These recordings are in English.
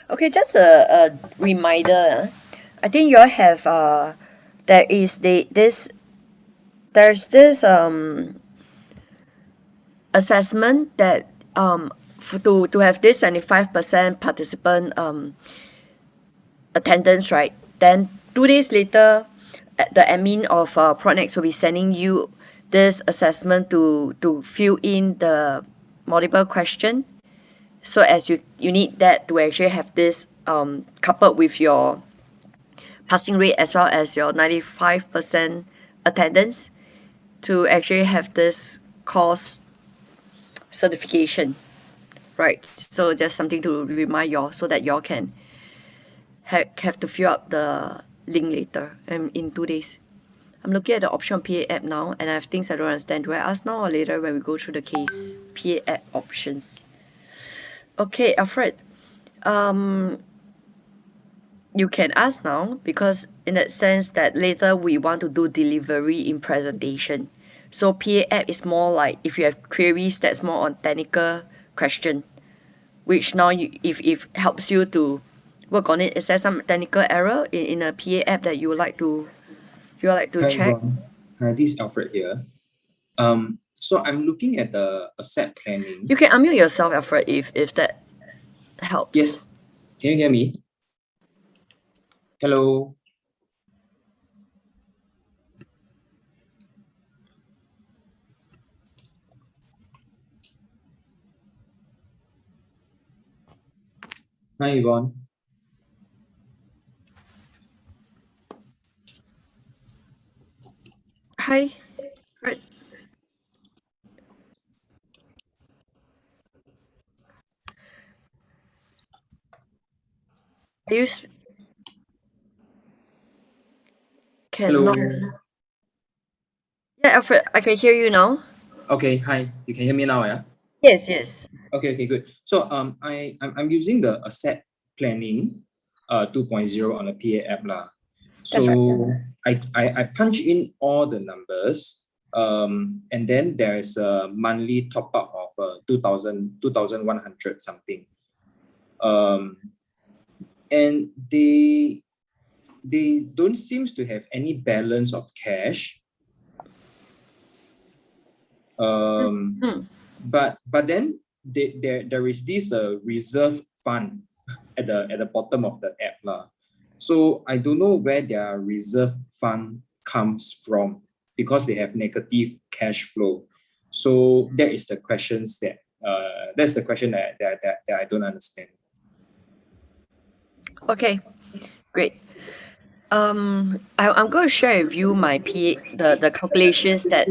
Okay, just a reminder. I think you all have there is there's this assessment that to have this 75% participant attendance, right? Then 2 days later, the admin of Pronex will be sending you this assessment to fill in the multiple question. So as you need that to actually have this coupled with your passing rate as well as your 95% attendance to actually have this course certification, right? So just something to remind y'all so that y'all can have to fill up the link later in 2 days. I'm looking at the option PA app now and I have things I don't understand. Do I ask now or later when we go through the case? PA app options. Okay, Alfred. Um, you can ask now because in that sense that later we want to do delivery in presentation. So PA app is more like if you have queries that's more on technical question, which now if helps you to work on it. Is there some technical error in a PA app that you would like to Hi, check? Yvonne. Hi, this is Alfred here. So I'm looking at the asset planning. You can unmute yourself, Alfred, if that helps. Yes, can you hear me? Hello. Hi, Yvonne. Hi. Right. Are you Hello. cannot? Yeah, Alfred, I can hear you now. Okay, hi. You can hear me now, yeah? Yes, yes. Okay, good. So I'm using the asset planning 2.0 on the PA app lah. That's right. So I punch in all the numbers, and then there's a monthly top up of 2,100 something. And they don't seems to have any balance of cash. Hmm. But then there is this reserve fund at the bottom of the app lah. So I don't know where their reserve fund comes from because they have negative cash flow. So that is the questions that's the question that I don't understand. Okay, great. I'm going to share with you my the calculations that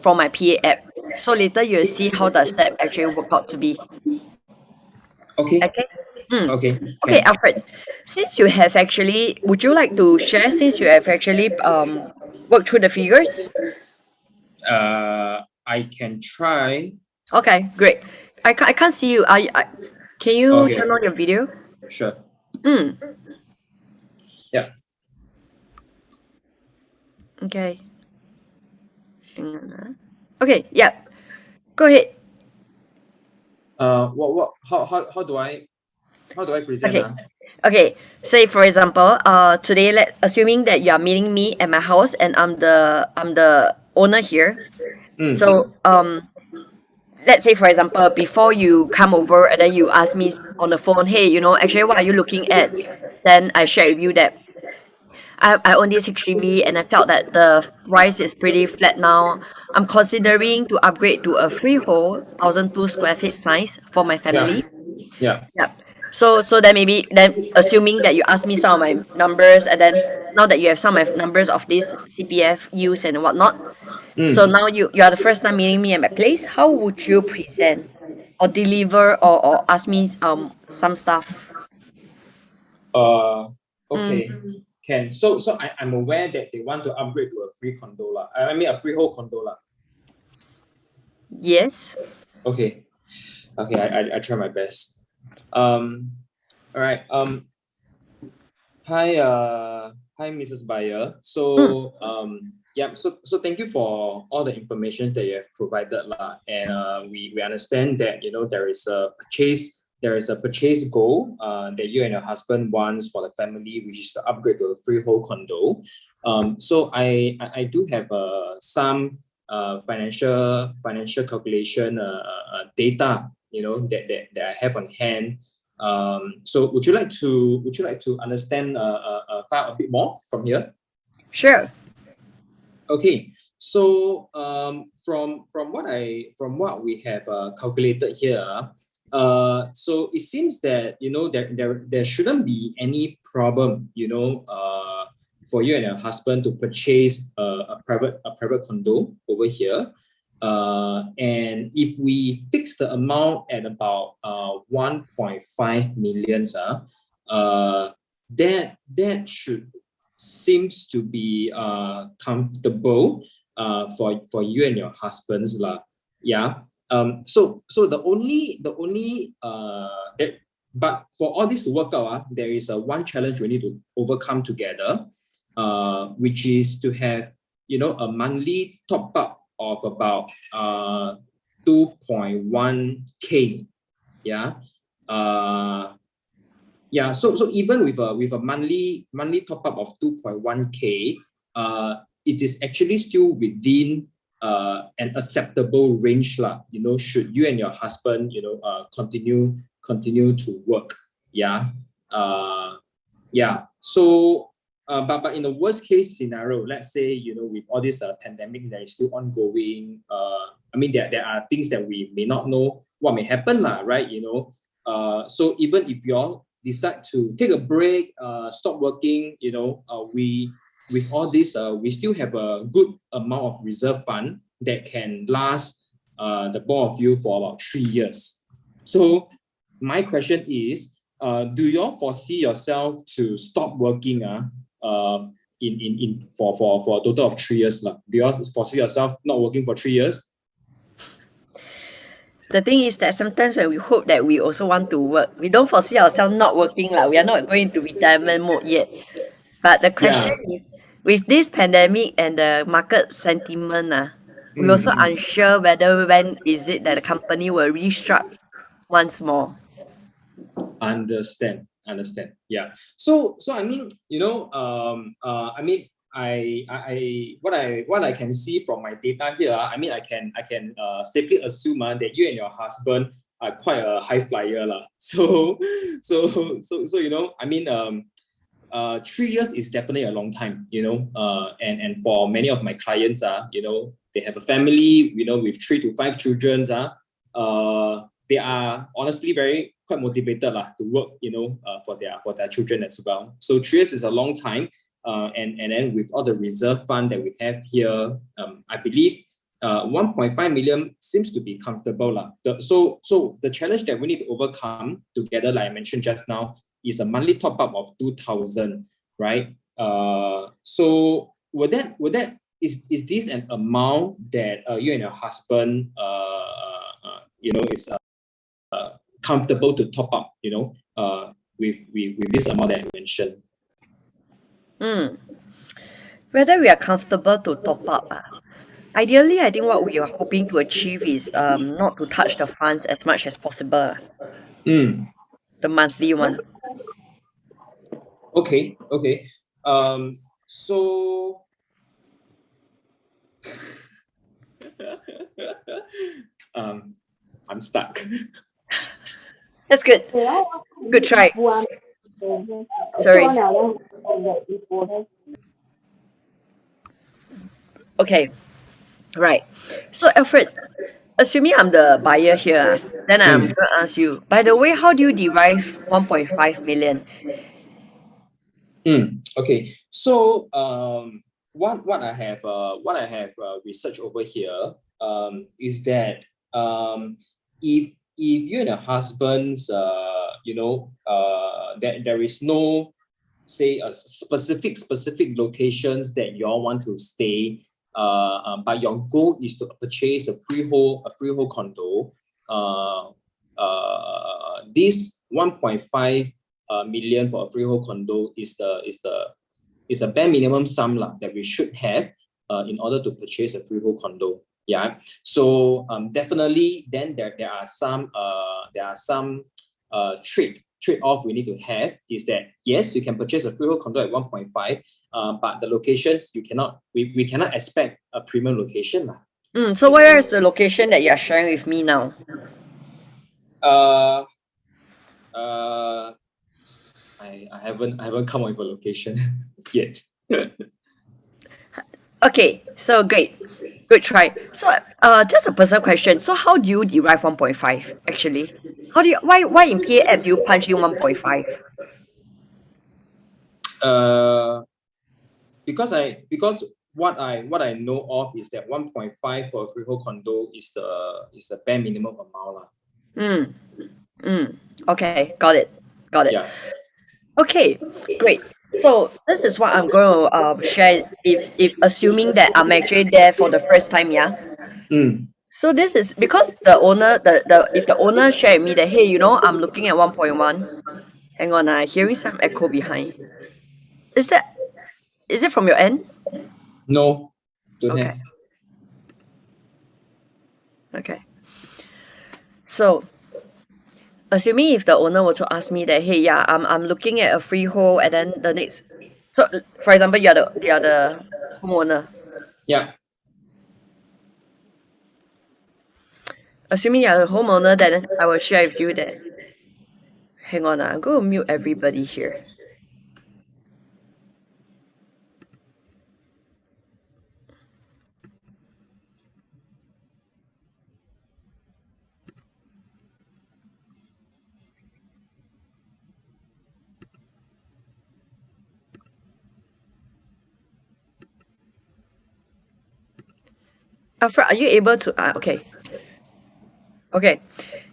from my PA app. So later you'll see how does that actually work out to be. Okay, Okay. Hmm. okay, Okay, can. Alfred. Since you have actually, would you like to share since you have actually worked through the figures? I can try. Okay, great. I can't see you. Can you Okay, turn on your video? sure. Hmm. Yeah. Okay. Hang on, ah. Okay. Yeah. Go ahead. What how do I present? Okay. Okay. Say for example, today assuming that you are meeting me at my house and I'm the owner here. So let's say for example, before you come over and then you ask me on the phone, hey, actually what are you looking at? Then I share with you that I own this HDB and I felt that the price is pretty flat now. I'm considering to upgrade to a freehold 1,002 square feet size for my Yeah. family. Yeah. Yeah. So then maybe then assuming that you ask me some of my numbers and then now that you have some of my numbers of this CPF use and whatnot, so Mm. now you are the first time meeting me at my place. How would you present or deliver or ask me some stuff? Uh, Mm, okay. Can. So I'm aware that they want to upgrade to a free condo lah. I mean a freehold condo lah. yes. Okay. Okay, I try my best. Um, all right. Hi, Mrs. Bayer. Mm, Yeah. So thank you for all the information that you have provided lah. And we understand that there is a purchase there is a purchase goal that you and your husband wants for the family, which is to upgrade to a freehold condo. So I do have some financial calculation data, that I have on hand. So would you like to understand file a bit more from here? Sure. Okay. So from what we have calculated here, so it seems that there shouldn't be any problem, for you and your husband to purchase a private condo over here. And if we fix the amount at about 1.5 million, that should seems to be comfortable for you and your husbands lah. Yeah. So the only that, but for all this to work out, there is one challenge we need to overcome together, which is to have a monthly top up of about 2.1k. Yeah. Yeah, so even with a monthly top up of 2.1k, it is actually still within an acceptable range lah. Should you and your husband continue to work. Yeah. Yeah. So but in the worst case scenario, let's say with all this pandemic that is still ongoing, I mean there are things that we may not know what may happen lah, right? So even if you all decide to take a break, stop working, we with all this, we still have a good amount of reserve fund that can last the both of you for about 3 years. So my question is, do you all foresee yourself to stop working in for a total of 3 years? Do you all foresee yourself not working for 3 years? The thing is that sometimes when we hope that we also want to work, we don't foresee ourselves not working. We are not going to retirement mode yet. But the question is, with this pandemic and the market sentiment, we're also unsure when is it that the company will restructure once more. Understand. Yeah. So I mean, I mean, what I can see from my data here, I mean, I can safely assume that you and your husband are quite a high flyer lah. So I mean, 3 years is definitely a long time, and for many of my clients, they have a family, with 3 to 5 children, they are honestly quite motivated to work, for their children as well. So 3 years is a long time, and then with all the reserve fund that we have here, I believe 1.5 million seems to be comfortable So the challenge that we need to overcome together, like I mentioned just now, is a monthly top up of 2,000, right? So would that is this an amount that you and your husband is comfortable to top up, with this amount that I mentioned? Whether we are comfortable to top up, ideally, I think what we are hoping to achieve is not to touch the funds as much as possible. The monthly one. Okay. So I'm stuck. That's good. Good try. Sorry. Okay. Right. So Alfred, assuming I'm the buyer here, then I'm going to ask you, by the way, how do you derive 1.5 million? Okay. So what I have researched over here is that if you and your husbands that there is no, say, a specific locations that you all want to stay, but your goal is to purchase a freehold condo, this 1.5 million for a freehold condo is a bare minimum sum that we should have in order to purchase a freehold condo. Yeah. So definitely, then there are some trade-off we need to have is that yes, you can purchase a freehold condo at 1.5, but the locations we cannot expect a premium location lah. So where is the location that you are sharing with me now? I haven't come up with a location yet. Okay, so great. Good try. So just a personal question. So how do you derive 1.5 actually? How do you why in PA app do you punch in 1.5? Because what I know of is that 1.5 for a freehold condo is the bare minimum amount lah. Okay, got it. Yeah. Okay, great. So this is what I'm going to share if assuming that I'm actually there for the first time, yeah. So this is because the owner if the owner share with me that hey, I'm looking at 1.1. Hang on, I'm hearing some echo behind. Is it from your end? No, don't Okay. have. Okay. So assuming if the owner were to ask me that, hey, yeah, I'm looking at a freehold, and then the next, so for example, you're the homeowner. Yeah. Assuming you're the homeowner, then I will share with you that. Hang on, I'm going to mute everybody here. Alfred, are you able to? Okay. Okay.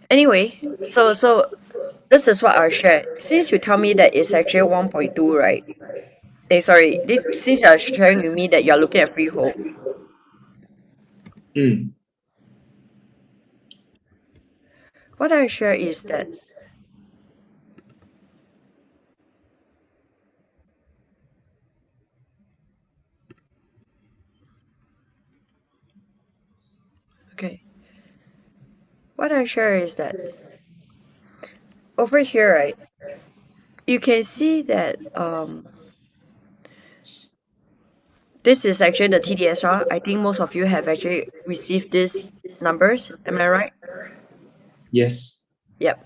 Anyway, so this is what I'll share. Since you tell me that it's actually 1.2, right? Sorry. Since you're sharing with me that you're looking at freehold. What I share is that okay. What I share is that over here, right? You can see that this is actually the TDSR. I think most of you have actually received these numbers. Am I right? Yes. Yep.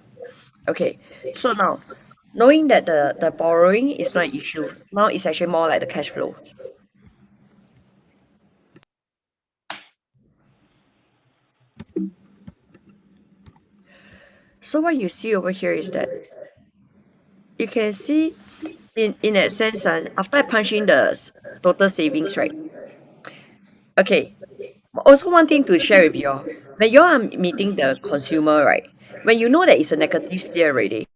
Okay. So now, knowing that the borrowing is not an issue, now it's actually more like the cash flow. So what you see over here is that you can see in that sense, after I punch in the total savings, right? Okay. Also, one thing to share with you all, when you are meeting the consumer, right? When you know that it's a negative still already,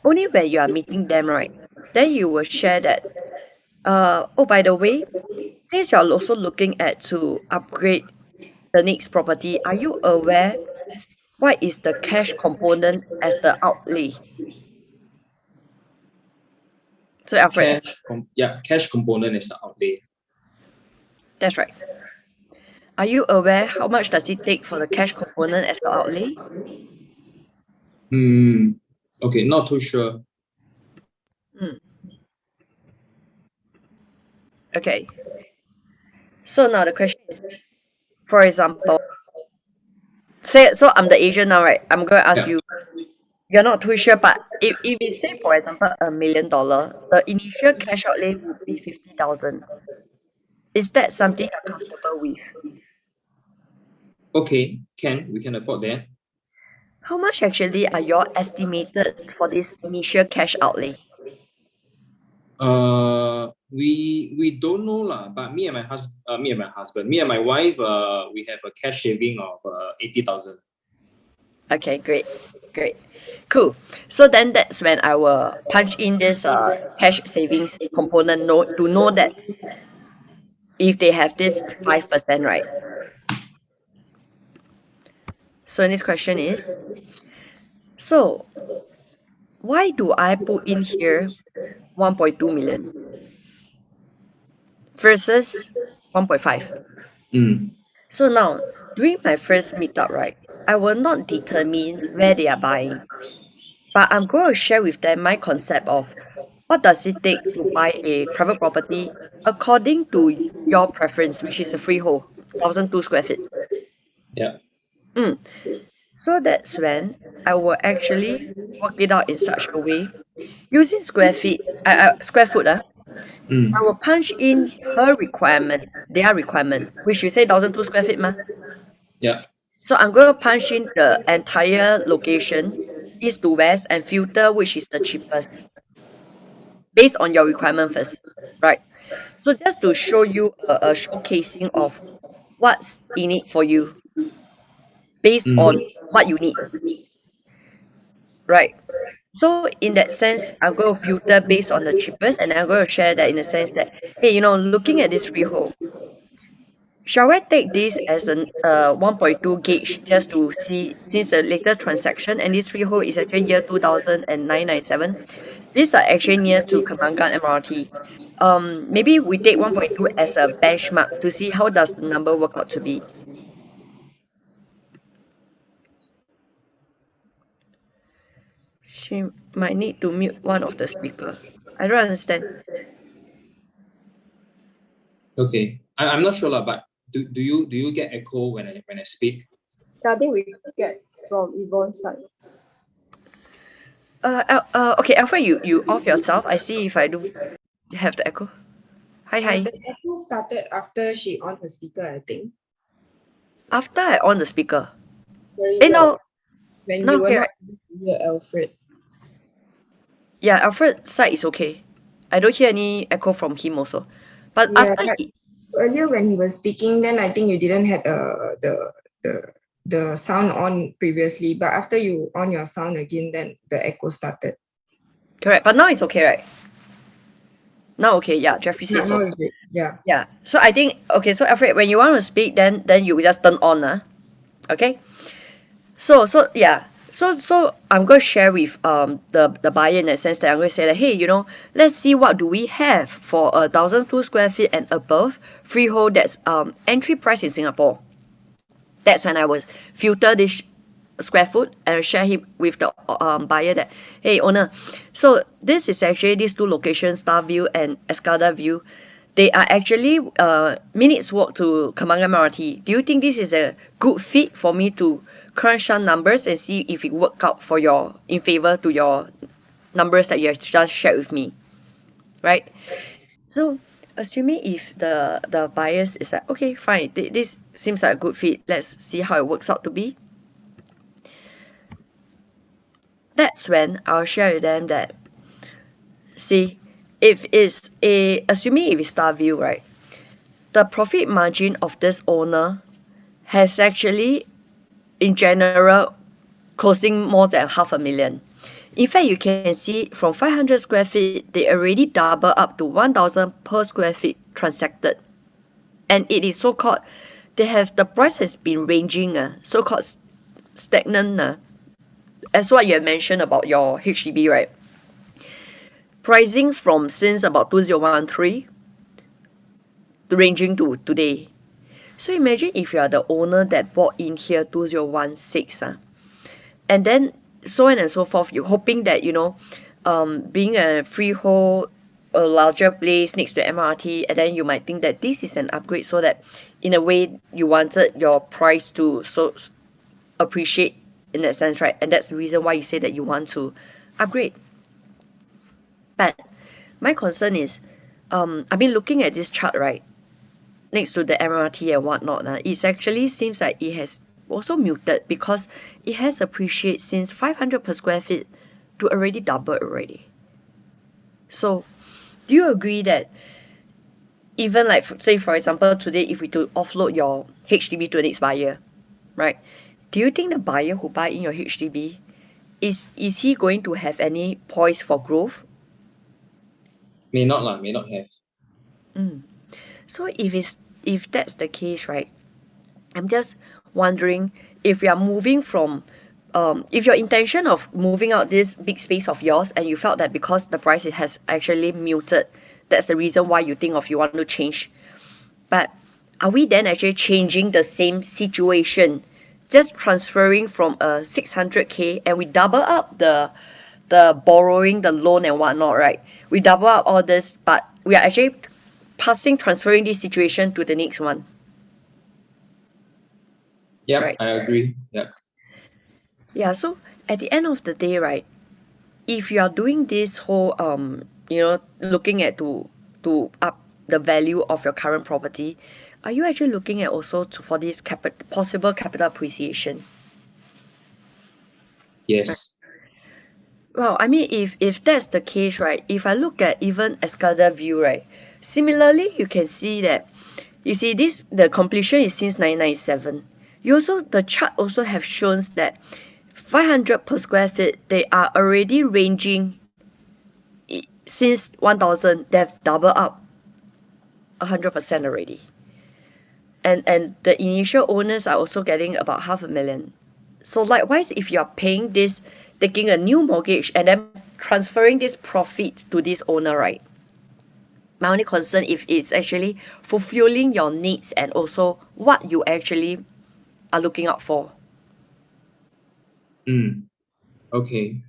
only when you are meeting them, right? Then you will share that. Oh, by the way, since you're also looking at to upgrade the next property, are you aware what is the cash component as the outlay? So Alfred, Cash component is the outlay. that's right. Are you aware how much does it take for the cash component as the outlay? Okay, not too sure. Okay. So now the question is, for example, so I'm the agent now, right? I'm going to ask you, you're not too sure, but if we say, for example, $1 million, the initial cash outlay would be 50,000. Is that something you're comfortable with? Okay, we can afford that. How much actually are your estimated for this initial cash outlay? We don't know lah, but me and my wife, we have a cash saving of 80,000. Okay, great, cool. So then that's when I will punch in this cash savings component to know that if they have this 5%, right? So next question is, so why do I put in here 1.2 million versus 1.5? So now, during my first meetup, right, I will not determine where they are buying. But I'm going to share with them my concept of what does it take to buy a private property according to your preference, which is a freehold, 1,002 square feet. Yeah. Mm. So that's when I will actually work it out in such a way using square foot. I Mm. will punch in her requirement, their requirement, which you say 1,002 square feet, ma. Yeah. So I'm going to punch in the entire location, east to west, and filter which is the cheapest based on your requirement first, right? So just to show you a showcasing of what's in it for you based on Mm. what you need, right? So in that sense, I'm going to filter based on the cheapest, and I'm going to share that in the sense that, hey, looking at this freehold, shall I take this as an 1.2 gauge just to see since the latest transaction and this freehold is actually year 2009-97. These are actually near to Kembangan MRT. Maybe we take 1.2 as a benchmark to see how does the number work out to be. She might need to mute one of the speaker. I don't understand. Okay. I'm not sure lah, but do you get echo when I speak? I think we get from Yvonne's side. Okay, Alfred, you off yourself. I see if I do have the echo. Hi. The echo started after she on her speaker, I think. After I on the speaker. Very Eh, loud. now When now you were okay, not right? able to hear Alfred. Yeah, Alfred's side is okay. I don't hear any echo from him also. But Yeah, after but earlier when he was speaking, then I think you didn't have the sound on previously. But after you on your sound again, then the echo started. correct, but now it's okay, right? Now okay, yeah, Jeffrey says Now so. is it? Yeah. Yeah. So I think okay, so Alfred, when you want to speak, then you just turn on, okay? So yeah. So I'm going to share with the buyer in the sense that I'm going to say that, hey, let's see what do we have for 1,002 square feet and above freehold that's entry price in Singapore. That's when I was filter this square foot and share him with the buyer that, hey, owner, so this is actually these two locations, Starview and Escada View. They are actually minutes walk to Kembangan MRT. Do you think this is a good fit for me to crunch some numbers and see if it work out for in favor to your numbers that you have just shared with me, right? So assuming if the buyers is like, okay, fine, this seems like a good fit, let's see how it works out to be. That's when I'll share with them that, see, if it's assuming if it's Starview, right, the profit margin of this owner has actually in general closing more than 500,000. In fact, you can see from 500 square feet they already double up to 1,000 per square feet transacted, and it is so-called the price has been ranging, so-called stagnant, as what you have mentioned about your HDB, right? Pricing from since about 2013 ranging to today. So imagine if you are the owner that bought in here 2016, and then so on and so forth, you're hoping that being a freehold, a larger place next to MRT, and then you might think that this is an upgrade so that in a way you wanted your price to so appreciate in that sense, right? And that's the reason why you say that you want to upgrade. But my concern is, I've been looking at this chart, right, next to the MRT and whatnot. It actually seems like it has also muted because it has appreciated since 500 per square feet to already double already. So do you agree that even like say for example today if we to offload your HDB to the next buyer, right? Do you think the buyer who buy in your HDB is he going to have any poise for growth? May not lah, may not have. So if that's the case, right? I'm just wondering if you are moving from if your intention of moving out this big space of yours and you felt that because the price it has actually muted, that's the reason why you think of you want to change. But are we then actually changing the same situation, just transferring from a 600k and we double up the borrowing, the loan and whatnot, right? We double up all this, but we are actually transferring this situation to the next one. Yep, right? I agree. Yeah. Yeah, so at the end of the day, right, if you are doing this whole looking at to up the value of your current property, are you actually looking at also for this possible capital appreciation? Yes. Well, I mean, if that's the case, right, if I look at even Escada view, right, similarly, you can see that, you see this, the completion is since 1997. You also, the chart also have shown that 500 per square feet, they are already ranging since 1000, they've doubled up 100% already. And the initial owners are also getting about 500,000. So likewise, if you're paying this, taking a new mortgage and then transferring this profit to this owner, right? My only concern if it's actually fulfilling your needs and also what you actually are looking out for. Okay.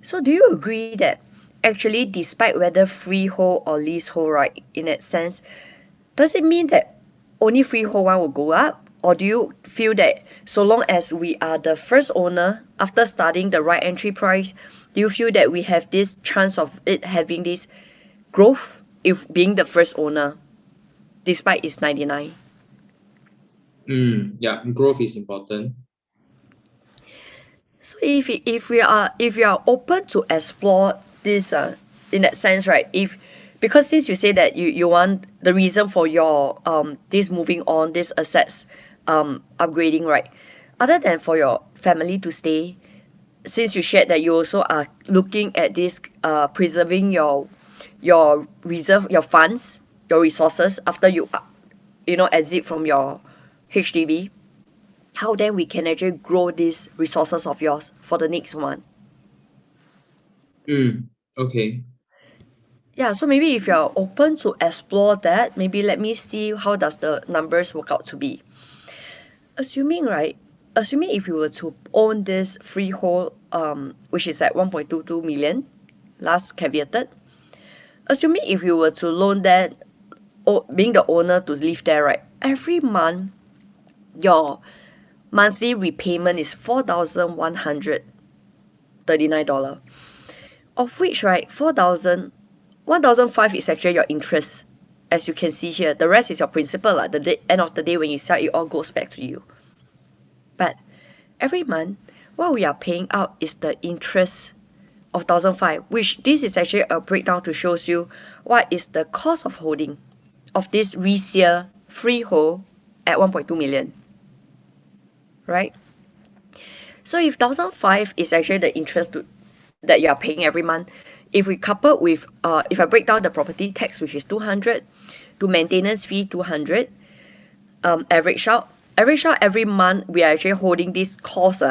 So do you agree that actually despite whether freehold or leasehold, right, in that sense, does it mean that only freehold one will go up? Or do you feel that so long as we are the first owner, after studying the right entry price, do you feel that we have this chance of it having this growth if being the first owner, despite it's 99? Yeah, growth is important. So if we are open to explore this in that sense, right? If because since you say that you want the reason for your this moving on, this assets upgrading, right? Other than for your family to stay, since you shared that you also are looking at this preserving your reserve, your funds, your resources after you exit from your HDB, how then we can actually grow these resources of yours for the next one. Okay. Yeah, so maybe if you're open to explore that, maybe let me see how does the numbers work out to be. Assuming, right, assuming if you were to own this freehold, which is at 1.22 million, last caveated, assuming if you were to loan that, or being the owner to live there, right, every month your monthly repayment is $4,139, of which, right, 1,005 is actually your interest, as you can see here. The rest is your principal. At the end of the day, when you sell, it all goes back to you. But every month, what we are paying out is the interest of 1,005, which this is actually a breakdown to show you what is the cost of holding of this resale freehold at 1.2 million, right? So if 1,005 is actually the interest that you are paying every month, if we couple with, if I break down the property tax, which is 200, to maintenance fee 200, average out every month, we are actually holding this cost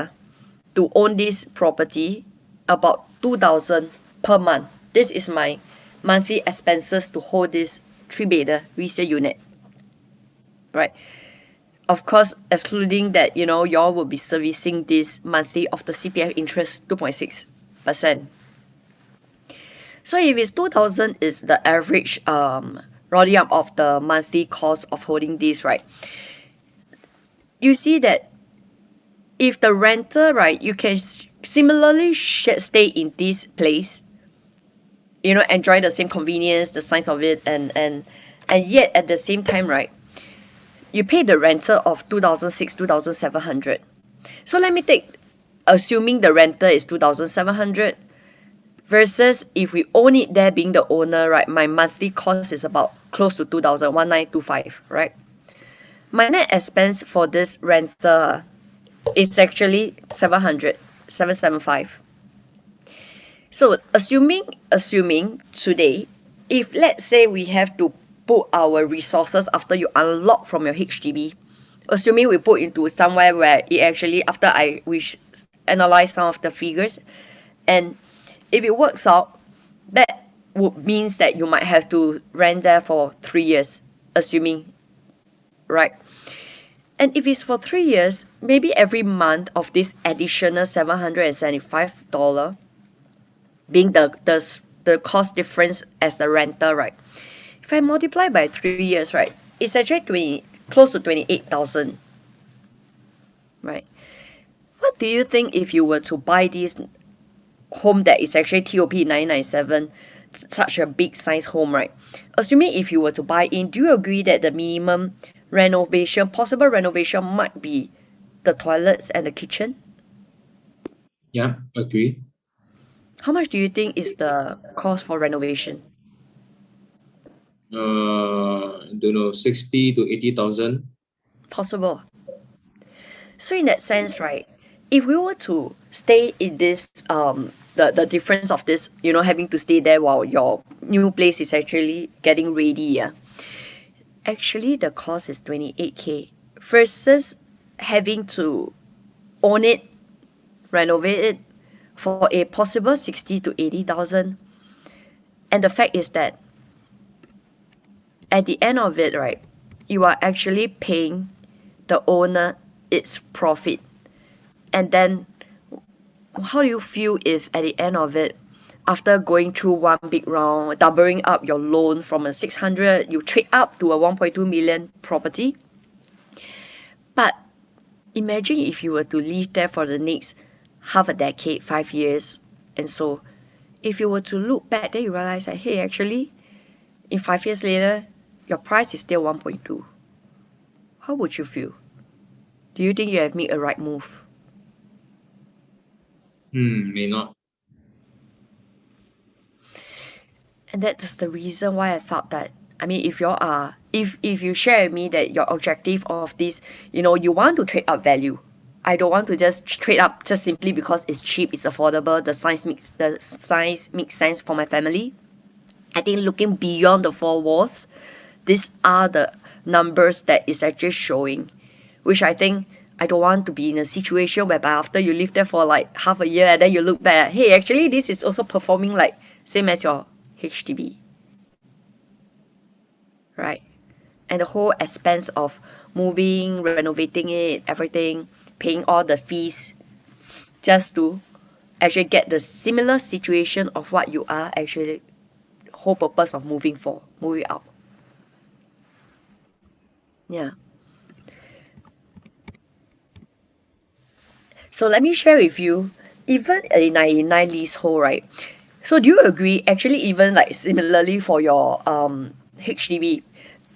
to own this property about 2,000 per month. This is my monthly expenses to hold this 3-bedder resale unit, right? Of course, excluding that, y'all will be servicing this monthly of the CPF interest 2.6%. So if it's 2,000 is the average rounding up of the monthly cost of holding this, right? You see that if the renter, right, you can similarly stay in this place, enjoy the same convenience, the signs of it, and yet at the same time, right, you pay the rental of 2,600, 2,700. So let me take, assuming the rental is 2,700 versus if we own it there being the owner, right, my monthly cost is about close to 2,000, 1,925, right? My net expense for this rental is actually 700, 775. So assuming today, if let's say we have to put our resources after you unlock from your HDB, assuming we put into somewhere where it actually, after we analyze some of the figures, and if it works out, that would means that you might have to rent there for 3 years, assuming, right? And if it's for 3 years, maybe every month of this additional $775 being the cost difference as the rental, right? If I multiply by 3 years, right, it's actually close to 28,000, right? What do you think if you were to buy this home that is actually TOP 997, such a big size home, right? Assuming if you were to buy in, do you agree that the minimum possible renovation might be the toilets and the kitchen? Yeah, agree. How much do you think is the cost for renovation? I don't know, 60 to 80,000. Possible. So in that sense, right, if we were to stay in this the difference of this, having to stay there while your new place is actually getting ready, yeah, actually the cost is 28K versus having to own it, renovate it for a possible 60 to 80,000. And the fact is that at the end of it, right, you are actually paying the owner its profit. And then how do you feel if at the end of it, after going through one big round, doubling up your loan from a 600, you trade up to a 1.2 million property? But imagine if you were to live there for the next half a decade, 5 years, and so if you were to look back, then you realize that, hey, actually, in 5 years later, your price is still 1.2. How would you feel? Do you think you have made a right move? May not. And that's the reason why I felt that, I mean, if you share with me that your objective of this, you want to trade up value. I don't want to just trade up just simply because it's cheap, it's affordable, the size makes sense for my family. I think looking beyond the four walls, these are the numbers that is actually showing, which I think I don't want to be in a situation whereby after you live there for like half a year and then you look back, hey, actually this is also performing like same as your HDB, right? And the whole expense of moving, renovating it, everything, paying all the fees just to actually get the similar situation of what you are actually whole purpose of moving out. Yeah. So let me share with you, even a 99 leasehold, right? So do you agree, actually, even like similarly for your HDB,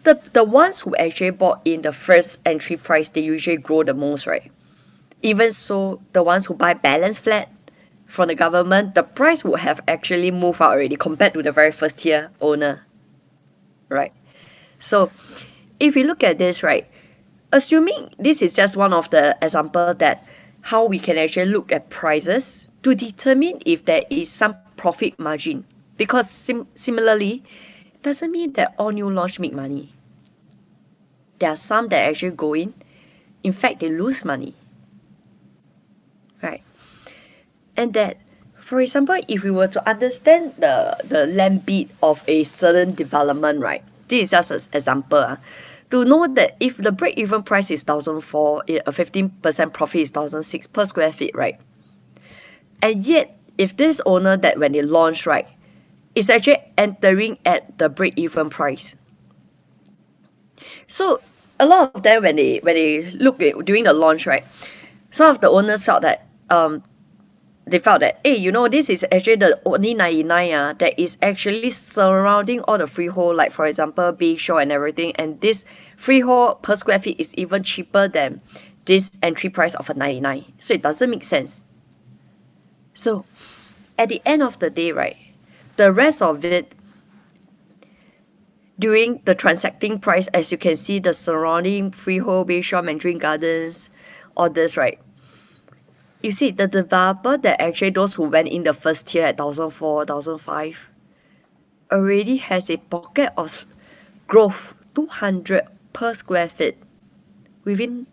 the ones who actually bought in the first entry price, they usually grow the most, right? Even so, the ones who buy balance flat from the government, the price would have actually moved out already compared to the very first tier owner, right? So if you look at this, right, assuming this is just one of the example that how we can actually look at prices to determine if there is some profit margin, because similarly doesn't mean that all new launch make money. There are some that actually go in fact they lose money, right? And that, for example, if we were to understand the land bid of a certain development, right, this is just an example, to know that if the break-even price is 1,004, a 15% profit is 1,006 per square feet, right? And yet, if this owner that when they launch, right, is actually entering at the break-even price. So a lot of them when they look at during the launch, right, some of the owners felt that they felt that, hey, this is actually the only 99 that is actually surrounding all the freehold, like for example Bayshore and everything, and this freehold per square feet is even cheaper than this entry price of a 99, so it doesn't make sense. So at the end of the day, right, the rest of it during the transacting price, as you can see, the surrounding freehold, Bayshore, Mandarin Gardens, all this, right, you see the developer that actually those who went in the first tier at 1,004, 1,005 already has a pocket of growth 200 per square feet within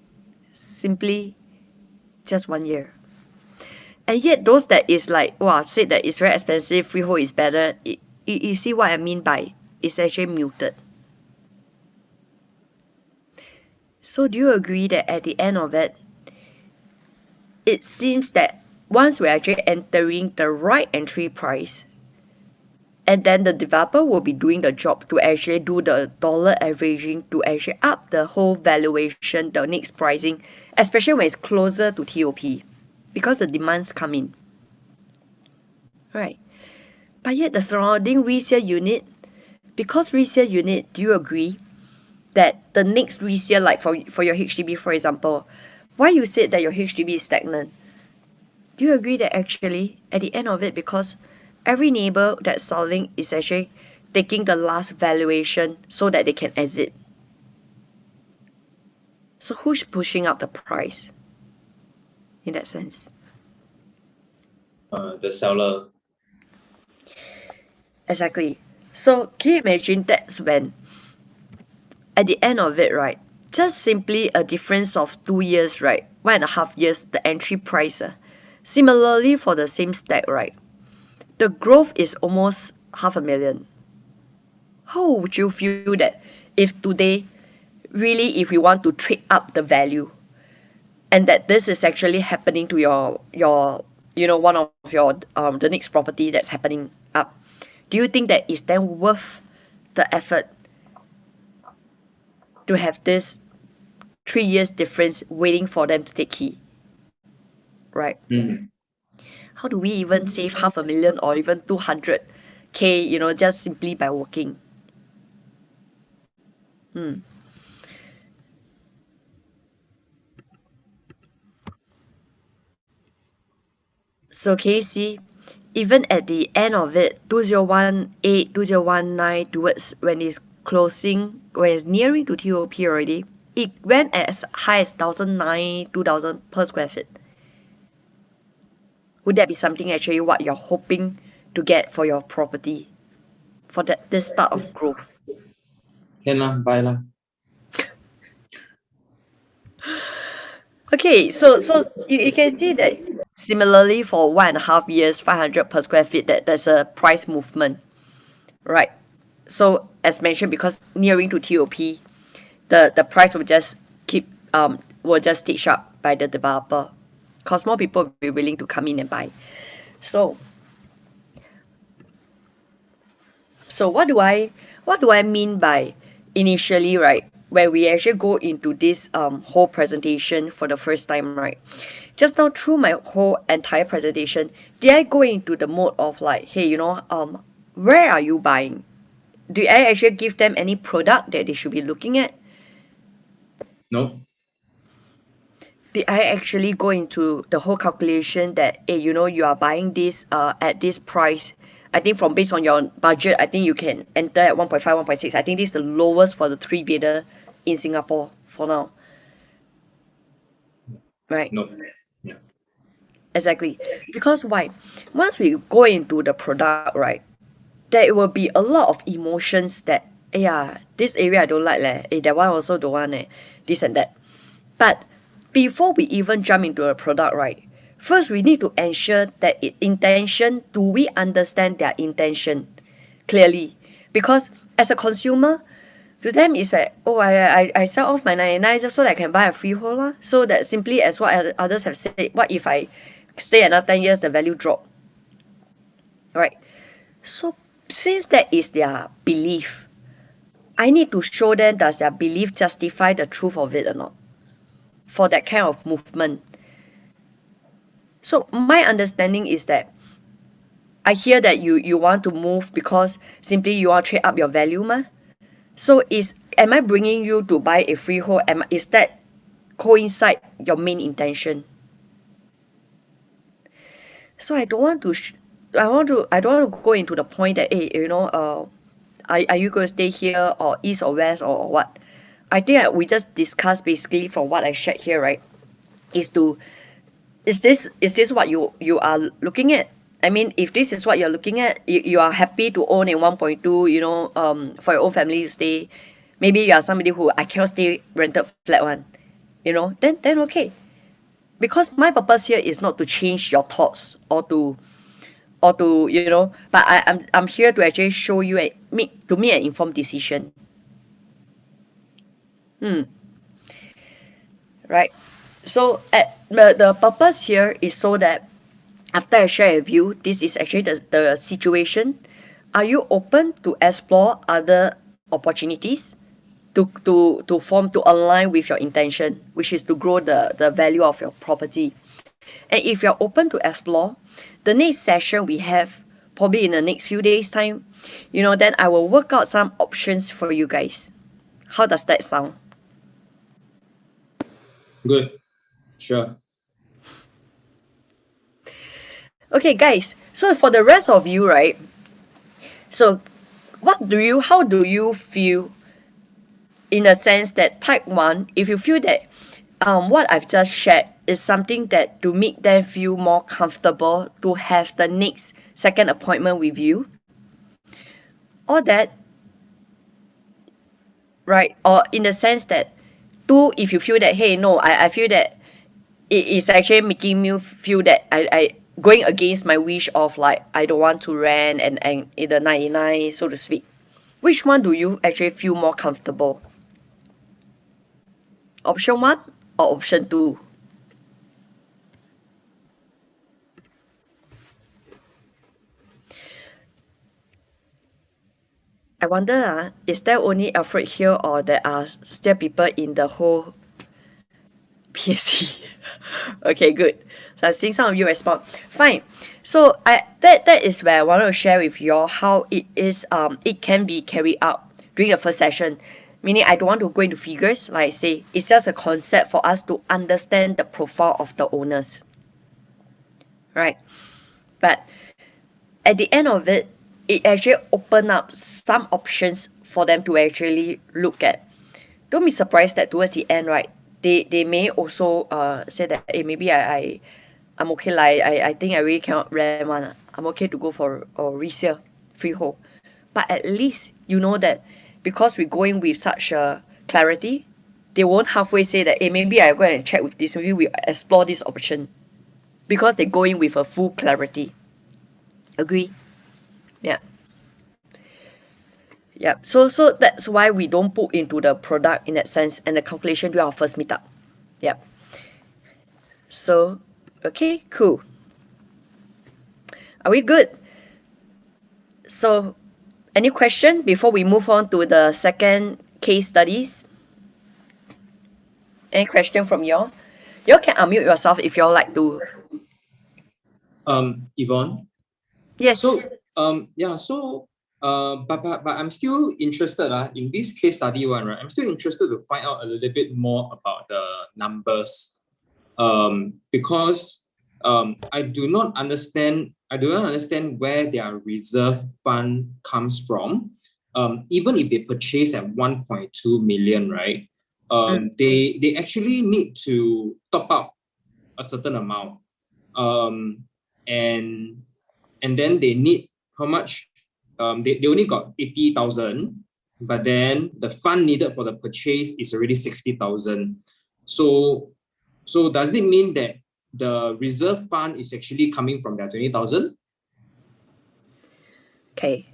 simply just 1 year. And yet those that is like, wow, said that it's very expensive, freehold is better, you see what I mean by it's actually muted. So do you agree that at the end of it, it seems that once we're actually entering the right entry price, and then the developer will be doing the job to actually do the dollar averaging to actually up the whole valuation, the next pricing, especially when it's closer to TOP, because the demands come in. Right. But yet the surrounding resale unit, because resale unit, do you agree that the next resale, like for your HDB, for example, why you said that your HDB is stagnant? Do you agree that actually at the end of it, because every neighbor that's selling is actually taking the last valuation so that they can exit? So who's pushing up the price in that sense? The seller. Exactly. So can you imagine that's when at the end of it, right, just simply a difference of 2 years, right, 1.5 years, the entry price. Similarly for the same stack, right, the growth is almost 500,000. How would you feel that if today, really, if you want to trade up the value, and that this is actually happening to your one of your the next property that's happening up, do you think that is then worth the effort to have this 3 years difference waiting for them to take key, right? Mm. How do we even save 500,000 or even 200K, just simply by working? Hmm. So can you see, even at the end of it, 2018, 2019, towards when it's closing, when it's nearing to TOP already, it went as high as 1,009, 2,000 per square feet. Would that be something actually what you're hoping to get for your property, for this start of growth? Can lah, buy lah. Okay, so you can see that similarly for 1.5 years, 500 per square feet, that there's a price movement, right? So as mentioned, because nearing to TOP, the price will just stitch up by the developer, because more people will be willing to come in and buy. So what do I mean by initially, right? When we actually go into this whole presentation for the first time, right? Just now through my whole entire presentation, did I go into the mode of like, hey, where are you buying? Do I actually give them any product that they should be looking at? No. Did I actually go into the whole calculation that, hey, you are buying this at this price? I think from based on your budget, I think you can enter at 1.5, 1.6. I think this is the lowest for the three bidder in Singapore for now. Right? No. Yeah. Exactly. Because why? Once we go into the product, right, there will be a lot of emotions that, yeah, this area I don't like leh, that one also don't want this and that. But before we even jump into a product, right, first we need to ensure that intention, do we understand their intention clearly? Because as a consumer, to them it's like, oh, I sell off my 99 just so that I can buy a freehold lah. So that simply as what others have said, what if I stay another 10 years, the value drop? Right? So since that is their belief, I need to show them, does their belief justify the truth of it or not for that kind of movement. So my understanding is that I hear that you want to move because simply you want to trade up your value mah. So am I bringing you to buy a freehold? Is that coincide your main intention? So I don't want to I don't want to go into the point that, hey, are you going to stay here or east or west or what? I think we just discussed basically from what I shared here, right? Is this what you are looking at? I mean, if this is what you're looking at, you are happy to own a 1.2, for your own family to stay. Maybe you are somebody who I cannot stay rented flat one, then okay. Because my purpose here is not to change your thoughts or to but I'm here to actually show you make an informed decision. right? So the purpose here is so that after I share with you, this is actually the situation. Are you open to explore other opportunities to align with your intention, which is to grow the value of your property? And if you're open to explore, the next session we have probably in the next few days time, then I will work out some options for you guys. How does that sound? Good. Sure. Okay, guys. So for the rest of you, right? So how do you feel in a sense that type 1, if you feel that what I've just shared is something that to make them feel more comfortable to have the next second appointment with you, or that, right? Or in the sense that 2, if you feel that, hey, no, I feel that it is actually making me feel that I going against my wish of like I don't want to rent and in the 99, so to speak. Which one do you actually feel more comfortable? Option 1 or option 2? I wonder, is there only Alfred here or there are still people in the whole PST? Okay, good. So I think some of you respond. Fine. So that is where I want to share with you all how it can be carried out during the first session. Meaning I don't want to go into figures, like I say, it's just a concept for us to understand the profile of the owners. Right? But at the end of it, it actually opened up some options for them to actually look at. Don't be surprised that towards the end, right, they may also say that, hey, maybe I'm okay, like I think I really cannot rent one. I'm okay to go for a resale freehold. But at least you know that because we're going with such a clarity, they won't halfway say that, hey, maybe I go and check with this, maybe we explore this option. Because they're going with a full clarity. Agree? Yeah. Yeah. So that's why we don't put into the product in that sense and the calculation during our first meetup. Yeah. So, okay, cool. Are we good? So, any question before we move on to the second case studies? Any question from y'all? Y'all can unmute yourself if y'all like to. Yvonne. Yes. So but I'm still interested in this case study one, right? I'm still interested to find out a little bit more about the numbers. Because I do not understand where their reserve fund comes from. Even if they purchase at 1.2 million, right? They actually need to top up a certain amount. And then they need how much? They only got 80,000, but then the fund needed for the purchase is already 60,000. So does it mean that the reserve fund is actually coming from their 20,000? Okay.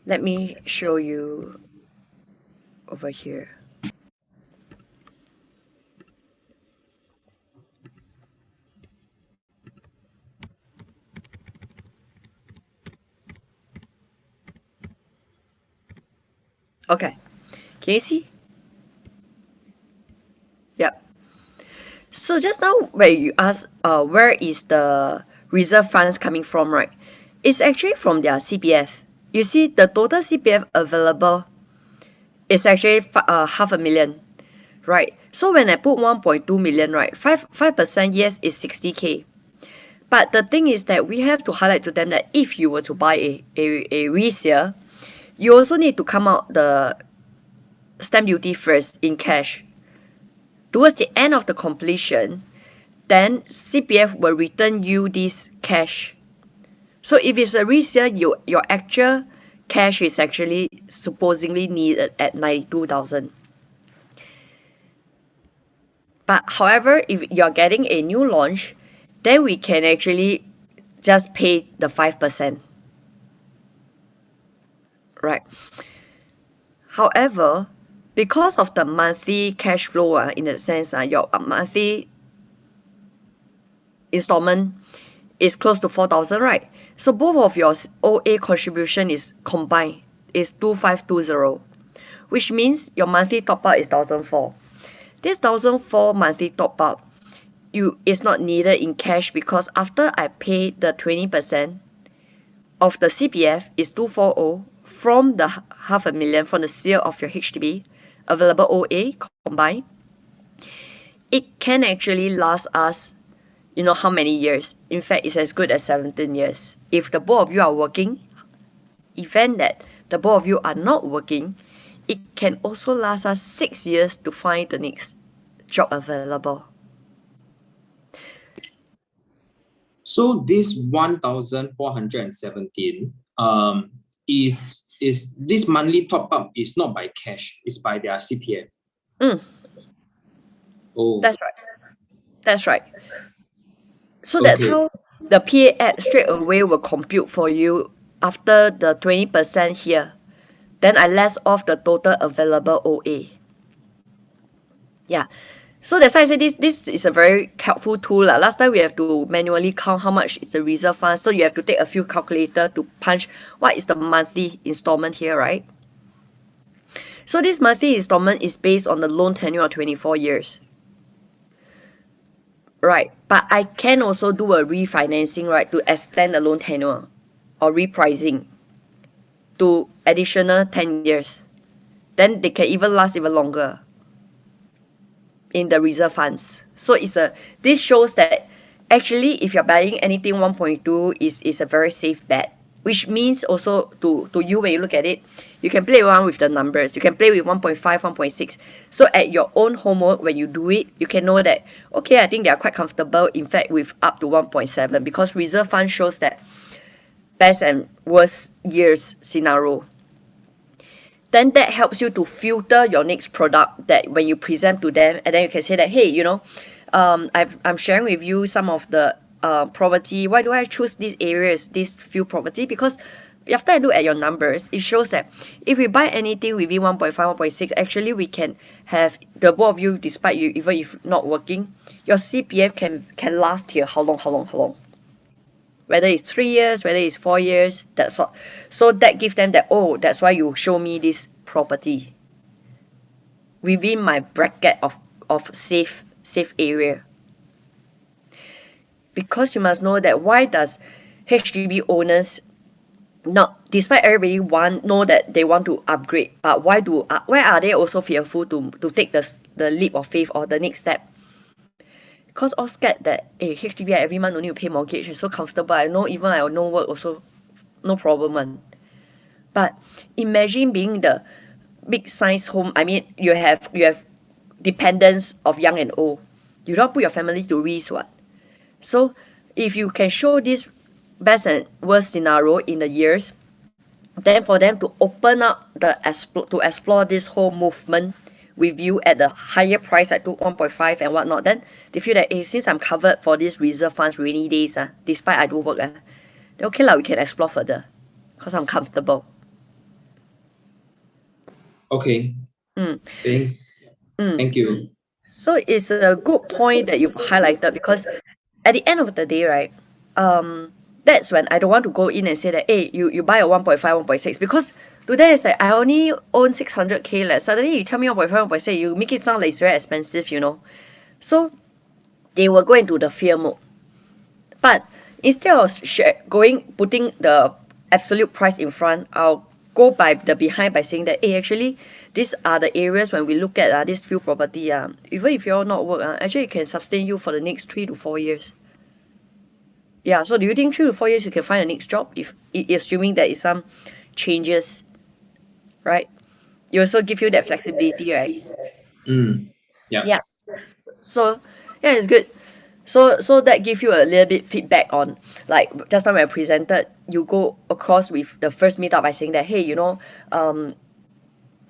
Let me show you over here. Okay. Can you see? Yep. So just now where you ask where is the reserve funds coming from, right? It's actually from their CPF. You see the total CPF available is actually 500,000, right? So when I put 1.2 million, right, 5% yes is 60K. But the thing is that we have to highlight to them that if you were to buy a resale, you also need to come out the stamp duty first in cash. Towards the end of the completion, then CPF will return you this cash. So if it's a resale, your actual cash is actually supposedly needed at 92,000. But however, if you're getting a new launch, then we can actually just pay the 5%. Right. However, because of the monthly cash flow, in a sense, your monthly installment is close to 4,000, right? So both of your OA contribution is combined, is 2,520, which means your monthly top up is 1,004. This 1,004 monthly top up is not needed in cash, because after I pay the 20% of the CPF is 240 from the half a million from the sale of your HDB available OA combined. It can actually last us, how many years? In fact, it's as good as 17 years. If the both of you are working, event that the both of you are not working, it can also last us 6 years to find the next job available. So this 1,417 is this monthly top up is not by cash, it's by their CPF. Oh, That's right. So that's how the PA app straight away will compute for you after the 20% here. Then I less off the total available OA. Yeah. So that's why I say this is a very helpful tool. Last time we have to manually count how much is the reserve fund. So you have to take a few calculator to punch what is the monthly installment here, right? So this monthly installment is based on the loan tenure of 24 years. Right. But I can also do a refinancing, right, to extend the loan tenure or repricing to additional 10 years. Then they can even last even longer in the reserve funds. So this shows that actually if you're buying anything 1.2 is a very safe bet, which means also to you, when you look at it, you can play around with the numbers. You can play with 1.5, 1.6. So at your own homework, when you do it, you can know that, okay, I think they are quite comfortable, in fact, with up to 1.7, because reserve fund shows that best and worst years scenario. Then that helps you to filter your next product, that when you present to them, and then you can say that, hey, I'm sharing with you some of the property. Why do I choose these areas, these few property? Because after I look at your numbers, it shows that if we buy anything within 1.5, 1.6, actually we can have the both of you, despite you, even if not working, your CPF can last here how long? Whether it's 3 years, whether it's 4 years, that's all. So that gives them that, oh, that's why you show me this property within my bracket of safe area. Because you must know that why does HDB owners not, despite everybody know that they want to upgrade, but why are they also fearful to take the leap of faith or the next step? Because all scared that HDB every month only to pay mortgage is so comfortable. I know even I no work also no problem one. But imagine being the big size home. I mean, you have dependents of young and old. You don't put your family to risk what. So if you can show this best and worst scenario in the years, then for them to open up to explore this whole movement with you at the higher price at 1.5 and whatnot, then they feel that, since I'm covered for these reserve funds rainy days, despite I do work, then okay we can explore further because I'm comfortable. Okay. Thank you. So it's a good point that you've highlighted, because at the end of the day, right, that's when I don't want to go in and say that, hey, you buy a 1.5, 1.6, because today it's like I only own 600k less. Suddenly you tell me 1.5, 1.6, you make it sound like it's very expensive, So they will go into the fear mode. But instead of putting the absolute price in front, I'll go by the behind by saying that, hey, actually, these are the areas when we look at this few property, even if you're not work, actually it can sustain you for the next 3 to 4 years. Yeah, so do you think 3 to 4 years you can find a next job, if assuming there is some changes, right? You also give you that flexibility, right? Yeah. So yeah, it's good. So that give you a little bit feedback on, like just now when I presented, you go across with the first meetup by saying that, hey,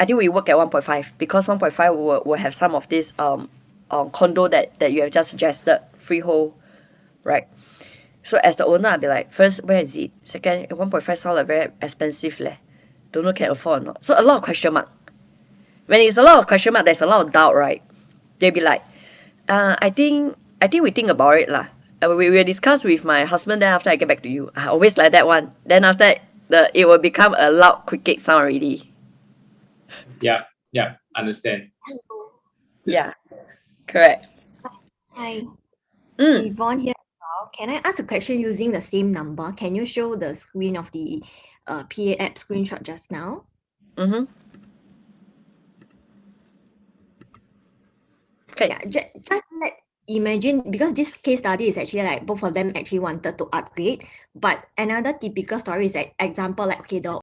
I think we work at 1.5, because 1.5 will have some of this condo that you have just suggested, freehold, right? So as the owner, I'll be like, first, where is it? Second, 1.5 sound like very expensive leh. Don't know can afford or not. So a lot of question mark. When it's a lot of question mark, there's a lot of doubt, right? They'll be like, I think we think about it lah. We will discuss with my husband, then after I get back to you. I always like that one. Then after it will become a loud cricket sound already. Yeah, understand. Yeah, correct. Hi, Mm. Yvonne here as well. Can I ask a question using the same number? Can you show the screen of the PA app screenshot just now? Mm-hmm. Okay. Yeah, just imagine, because this case study is actually like both of them actually wanted to upgrade, but another typical story is like example like, okay, the